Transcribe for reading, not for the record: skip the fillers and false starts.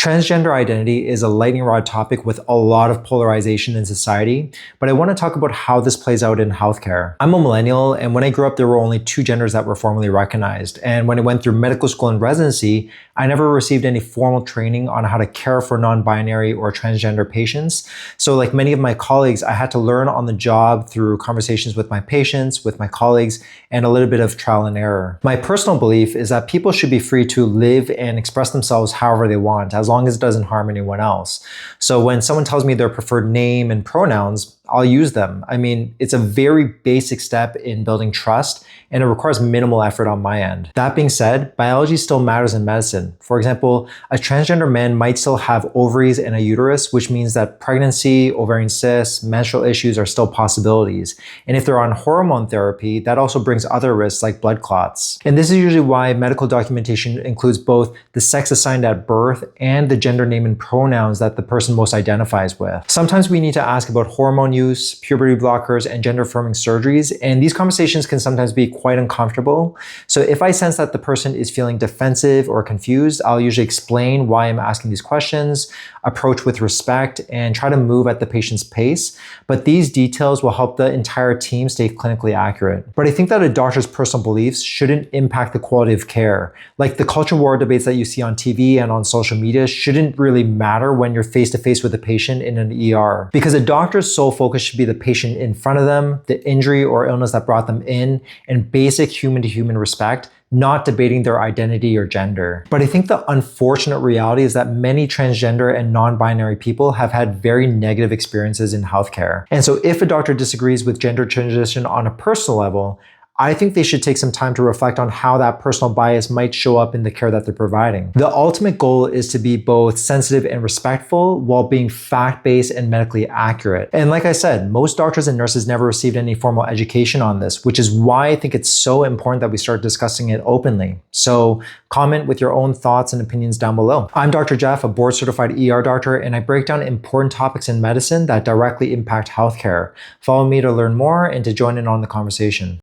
Transgender identity is a lightning rod topic with a lot of polarization in society, but I want to talk about how this plays out in healthcare. I'm a millennial, and when I grew up, there were only two genders that were formally recognized. And when I went through medical school and residency, I never received any formal training on how to care for non-binary or transgender patients. So like many of my colleagues, I had to learn on the job through conversations with my patients, with my colleagues, and a little bit of trial and error. My personal belief is that people should be free to live and express themselves however they want, as long as it doesn't harm anyone else. So when someone tells me their preferred name and pronouns, I'll use them. I mean, it's a very basic step in building trust, and it requires minimal effort on my end. That being said, biology still matters in medicine. For example, a transgender man might still have ovaries and a uterus, which means that pregnancy, ovarian cysts, menstrual issues are still possibilities. And if they're on hormone therapy, that also brings other risks like blood clots. And this is usually why medical documentation includes both the sex assigned at birth and the gender name and pronouns that the person most identifies with. Sometimes we need to ask about hormone use, puberty blockers, and gender-affirming surgeries, and these conversations can sometimes be quite uncomfortable. So if I sense that the person is feeling defensive or confused, I'll usually explain why I'm asking these questions, approach with respect, and try to move at the patient's pace. But these details will help the entire team stay clinically accurate. But I think that a doctor's personal beliefs shouldn't impact the quality of care. Like the culture war debates that you see on TV and on social media shouldn't really matter when you're face-to-face with a patient in an ER. Because a doctor's sole focus should be the patient in front of them, the injury or illness that brought them in, and basic human-to-human respect, not debating their identity or gender. But I think the unfortunate reality is that many transgender and non-binary people have had very negative experiences in healthcare. And so if a doctor disagrees with gender transition on a personal level, I think they should take some time to reflect on how that personal bias might show up in the care that they're providing. The ultimate goal is to be both sensitive and respectful while being fact-based and medically accurate. And like I said, most doctors and nurses never received any formal education on this, which is why I think it's so important that we start discussing it openly. So comment with your own thoughts and opinions down below. I'm Dr. Jeff, a board-certified ER doctor, and I break down important topics in medicine that directly impact healthcare. Follow me to learn more and to join in on the conversation.